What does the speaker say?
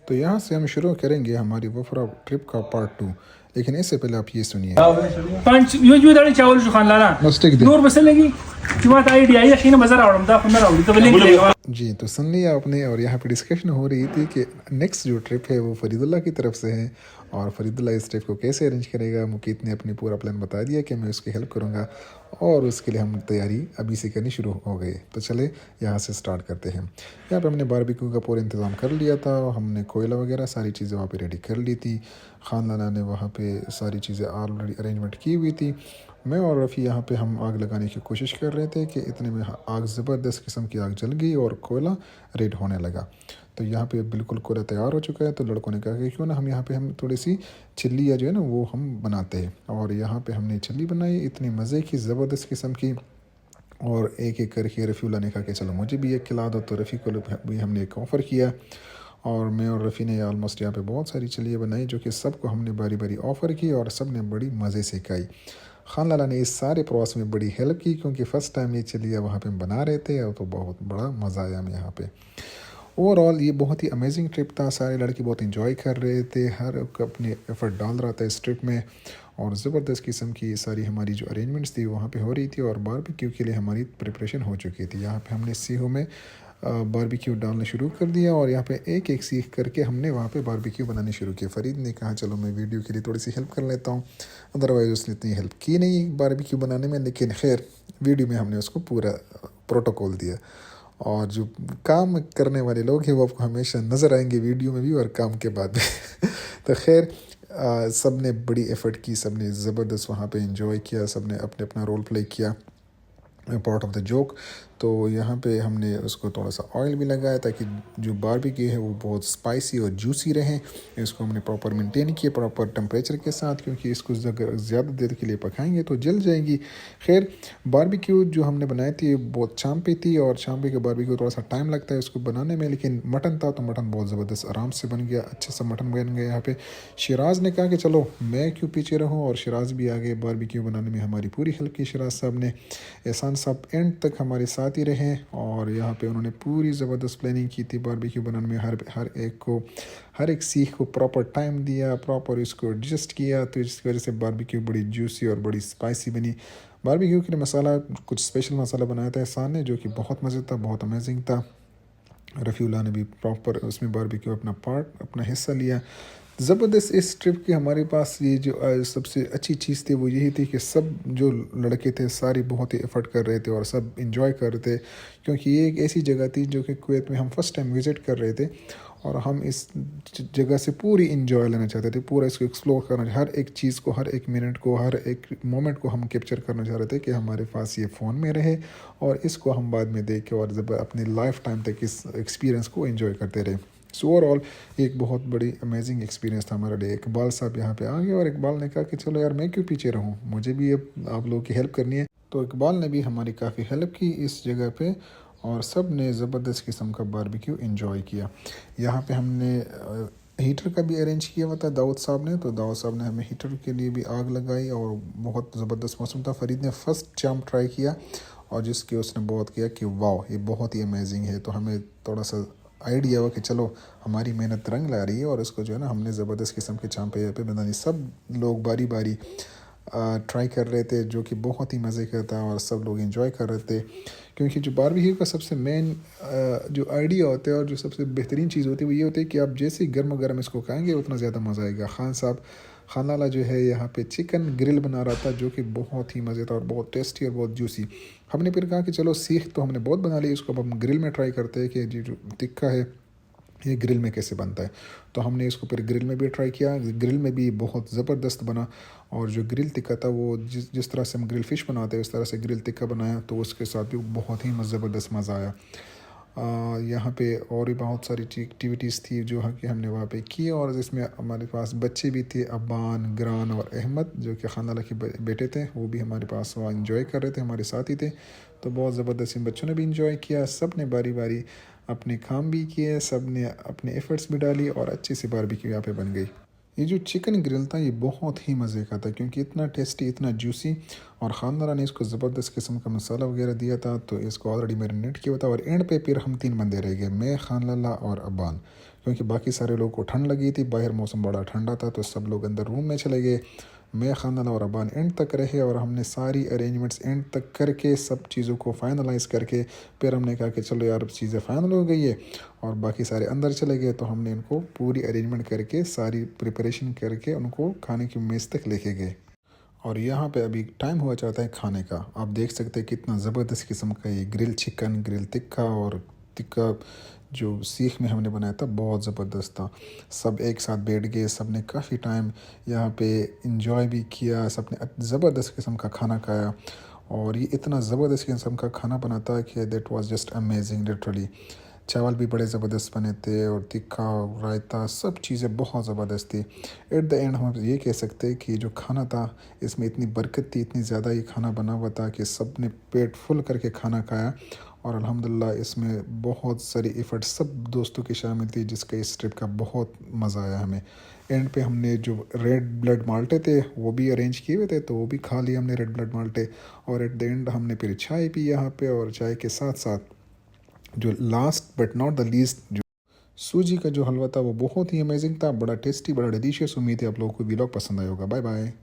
तो यहाँ से हम शुरू करेंगे हमारी वफरा ट्रिप का पार्ट 2। लेकिन इससे पहले आप ये सुनिए। पाँच यो दाड़ी चावल जो खान लाना मस्टिक दे नूर बसे लगी कि बात आइडिया या शीन बाजार आवड़म दा फंडा आवड़ी तो लिंक देगा। जी, तो सुन लिया आपने। और यहाँ पे डिस्कशन हो रही थी कि नेक्स्ट जो ट्रिप है वो फरीदुल्लाह की तरफ से है और फरीदुल्लाह इस ट्रिप को कैसे अरेंज करेगा। मुकीत ने अपनी पूरा प्लान बता दिया कि मैं उसकी हेल्प करूँगा और उसके लिए हम तैयारी अभी से करनी शुरू हो गई। तो चले यहाँ से स्टार्ट करते हैं। यहाँ पे हमने बारबेक्यू का पूरा इंतज़ाम कर लिया था। हमने कोयला वगैरह सारी चीज़ें वहाँ पे रेडी कर ली थी। खान लाना ने वहाँ पे सारी चीज़ें ऑलरेडी अरेंजमेंट की हुई थी। मैं और रफ़ी यहाँ पे हम आग लगाने की कोशिश कर रहे थे कि इतने में आग ज़बरदस्त किस्म की आग जल गई और कोयला रेड होने लगा। तो यहाँ पे बिल्कुल कोयला तैयार हो चुका है। तो लड़कों ने कहा कि क्यों ना हम थोड़ी सी चिल्ली या जो है ना वो हम बनाते हैं। और यहाँ पे हमने चिल्ली बनाई इतनी मज़े की, ज़बरदस्त किस्म की। और एक एक करके रफ़ीउल्लाह ने कहा कि चलो मुझे भी एक खिला दो। तो रफ़ी को भी हमने एक ऑफ़र किया और मैं और रफ़ी ने ऑलमोस्ट यहाँ पे बहुत सारी चिल्लियाँ बनाई जो कि सबको हमने बारी बारी ऑफ़र की और सब ने बड़ी मज़े से खाई। खान लाला ने इस सारे प्रवास में बड़ी हेल्प की क्योंकि फ़र्स्ट टाइम ये चिल्लियाँ वहाँ पे बना रहे थे और तो बहुत बड़ा मज़ा आया हमें यहाँ पे। ओवरऑल ये बहुत ही अमेजिंग ट्रिप था। सारे लड़के बहुत इंजॉय कर रहे थे, हर एक अपने एफर्ट डाल रहा था इस ट्रिप में। और ज़बरदस्त किस्म की सारी हमारी जो अरेंजमेंट्स थी वहाँ पे हो रही थी और बारबेक्यू के लिए हमारी प्रिपरेशन हो चुकी थी। यहाँ पे हमने सीहो में बारबेक्यू डालना शुरू कर दिया और यहाँ पे एक एक सीख करके हमने वहाँ पे बारबेक्यू बनाने शुरू किया। फ़रीद ने कहा चलो मैं वीडियो के लिए थोड़ी सी हेल्प कर लेता हूँ, अदरवाइज़ उसने इतनी हेल्प की नहीं बारबेक्यू बनाने में। लेकिन खैर वीडियो में हमने उसको पूरा प्रोटोकॉल दिया। और जो काम करने वाले लोग हैं वो आपको हमेशा नज़र आएंगे वीडियो में भी और काम के बाद भी। तो खैर सब ने बड़ी एफ़र्ट की, सब ने ज़बरदस्त वहाँ पे एंजॉय किया, सब ने अपने अपना रोल प्ले किया, पार्ट ऑफ द जोक। तो यहाँ पे हमने उसको थोड़ा सा ऑयल भी लगाया ताकि जो बारबेक्यू है वो बहुत स्पाइसी और जूसी रहे। इसको हमने प्रॉपर मेंटेन किया प्रॉपर टेम्परेचर के साथ क्योंकि इसको अगर ज़्यादा देर के लिए पकाएंगे तो जल जाएगी। खैर बारबेक्यू जो हमने बनाई थी बहुत चांपी थी और चांपी के बारबेक्यू थोड़ा सा टाइम लगता है उसको बनाने में। लेकिन मटन था तो मटन बहुत ज़बरदस्त आराम से बन गया, अच्छा सा मटन बन गया। यहाँ पे शिराज ने कहा कि चलो मैं क्यों पीछे रहूँ और शिराज भी आगे बारबेक्यू बनाने में हमारी पूरी हेल्प की शिराज साहब ने। एहसान साहब एंड तक हमारे साथ ही रहे और यहाँ पे उन्होंने पूरी ज़बरदस्त प्लानिंग की थी बारबेक्यू बनाने में। हर एक सीख को प्रॉपर टाइम दिया, प्रॉपर इसको एडजस्ट किया। तो इसकी वजह से बारबेक्यू बड़ी जूसी और बड़ी स्पाइसी बनी। बारबेक्यू के लिए मसाला कुछ स्पेशल मसाला बनाया था एहसान ने जो कि बहुत मज़े था, बहुत अमेजिंग था। रफ़ीउल्लाह ने भी प्रॉपर उसमें बारबेक्यू अपना हिस्सा लिया। ज़बरदस्त इस ट्रिप की हमारे पास ये जो सबसे अच्छी चीज़ थी वो यही थी कि सब जो लड़के थे सारे बहुत ही एफर्ट कर रहे थे और सब इंजॉय कर रहे थे क्योंकि ये एक ऐसी जगह थी जो कि कुवैत में हम फर्स्ट टाइम विज़िट कर रहे थे और हम इस जगह से पूरी इंजॉय लेना चाहते थे, पूरा इसको एक्सप्लोर करना, हर एक चीज़ को, हर एक मिनट को, हर एक मोमेंट को हम कैप्चर करना चाह रहे थे कि हमारे पास ये फ़ोन में रहे और इसको हम बाद में देख के और जब अपनी लाइफ टाइम तक इस एक्सपीरियंस को एंजॉय करते रहे। सो ओवरऑल एक बहुत बड़ी अमेजिंग एक्सपीरियंस था हमारे लिए। इकबाल साहब यहाँ पे आ गए और इकबाल ने कहा कि चलो यार मैं क्यों पीछे रहूँ, मुझे भी अब आप लोगों की हेल्प करनी है। तो इकबाल ने भी हमारी काफ़ी हेल्प की इस जगह पे और सब ने ज़बरदस्त किस्म का बारबेक्यू एंजॉय किया। यहाँ पे हमने हीटर का भी अरेंज किया हुआ था दाऊद साहब ने। तो दाऊद साहब ने हमें हीटर के लिए भी आग लगाई और बहुत ज़बरदस्त मौसम था। फ़रीद ने फ़र्स्ट चाम ट्राई किया और जिसकी उसने बहुत किया कि वाह ये बहुत ही अमेजिंग है। तो हमें थोड़ा सा आइडिया हुआ कि चलो हमारी मेहनत रंग ला रही है और इसको जो है ना हमने ज़बरदस्त किस्म के चांपे यहाँ पे बनानी। सब लोग बारी बारी ट्राई कर रहे थे जो कि बहुत ही मज़े का था और सब लोग एंजॉय कर रहे थे क्योंकि जो बारबेक्यू का सबसे मेन जो आइडिया होता है और जो सबसे बेहतरीन चीज़ होती है वो ये होती है कि आप जैसे ही गर्मा गर्म इसको खाएंगे उतना ज़्यादा मज़ा आएगा। खान लाला जो है यहाँ पे चिकन ग्रिल बना रहा था जो कि बहुत ही मज़े था और बहुत टेस्टी और बहुत जूसी। हमने फिर कहा कि चलो सीख तो हमने बहुत बना ली, इसको अब हम ग्रिल में ट्राई करते हैं कि जो टिक्का है ये ग्रिल में कैसे बनता है। तो हमने इसको फिर ग्रिल में भी ट्राई किया, ग्रिल में भी बहुत ज़बरदस्त बना। और जो ग्रिल टिक्का था वो जिस तरह से हम ग्रिल फ़िश बनाते हैं उस तरह से ग्रिल टिक्का बनाया तो उसके साथ भी बहुत ही ज़बरदस्त मज़ा आया। यहाँ पे और भी बहुत सारी एक्टिविटीज़ थी जो कि हमने वहाँ पे की और जिसमें हमारे पास बच्चे भी थे, अब्बान, ग्रान और अहमद जो कि खान लाला के बेटे थे, वो भी हमारे पास वहाँ इंजॉय कर रहे थे, हमारे साथ ही थे। तो बहुत ज़बरदस्त इन बच्चों ने भी इंजॉय किया, सब ने बारी बारी अपने काम भी किए, सब ने अपने एफ़र्ट्स भी डाली और अच्छी सी बारबेक्यू यहाँ पे बन गई। ये जो चिकन ग्रिल था ये बहुत ही मज़े का था क्योंकि इतना टेस्टी, इतना जूसी और खानदारा ने इसको ज़बरदस्त किस्म का मसाला वगैरह दिया था। तो इसको ऑलरेडी मैरिनेट किया हुआ था और एंड पे फिर हम 3 बंदे रह गए, मैं, खान लाला और अब्बान, क्योंकि बाकी सारे लोगों को ठंड लगी थी, बाहर मौसम बड़ा ठंडा था, तो सब लोग अंदर रूम में चले गए। मैं, खानदान और अबान एंड तक रहे और हमने सारी अरेंजमेंट्स एंड तक करके सब चीज़ों को फाइनलाइज करके फिर हमने कहा कि चलो यार चीज़ें फाइनल हो गई है और बाकी सारे अंदर चले गए। तो हमने इनको पूरी अरेंजमेंट करके सारी प्रिपरेशन करके उनको खाने की मेज़ तक लेके गए। और यहाँ पे अभी टाइम हुआ चाहता है खाने का। आप देख सकते हैं कितना ज़बरदस्त किस्म का ये ग्रिल चिकन, ग्रिल टिक्का और टिक्का जो सीख में हमने बनाया था बहुत ज़बरदस्त था। सब एक साथ बैठ गए, सब ने काफ़ी टाइम यहाँ पे इंजॉय भी किया, सब ने ज़बरदस्त किस्म का खाना खाया। और ये इतना ज़बरदस्त किस्म का खाना बना था कि that was just amazing literally. चावल भी बड़े ज़बरदस्त बने थे और तीखा रायता सब चीज़ें बहुत ज़बरदस्त थी। एट द एंड हम ये कह सकते हैं कि जो खाना था इसमें इतनी बरकत थी, इतनी ज़्यादा ये खाना बना हुआ था कि सब ने पेट फुल करके खाना खाया। और अल्हम्दुलिल्लाह इसमें बहुत सारी एफ़र्ट सब दोस्तों की शामिल थी, जिसका इस ट्रिप का बहुत मज़ा आया हमें। एंड पे हमने जो रेड ब्लड माल्टे थे वो भी अरेंज किए हुए थे, तो वो भी खा लिए हमने रेड ब्लड माल्टे। और एट द एंड हमने फिर चाय पी यहाँ पे, और चाय के साथ साथ जो last but not the least जो सूजी का जो हलवा था वो बहुत ही अमेजिंग था, बड़ा टेस्टी, बड़ा डिलीशियस। उम्मीद है आप लोगों को व्लॉग पसंद आया होगा। Bye bye.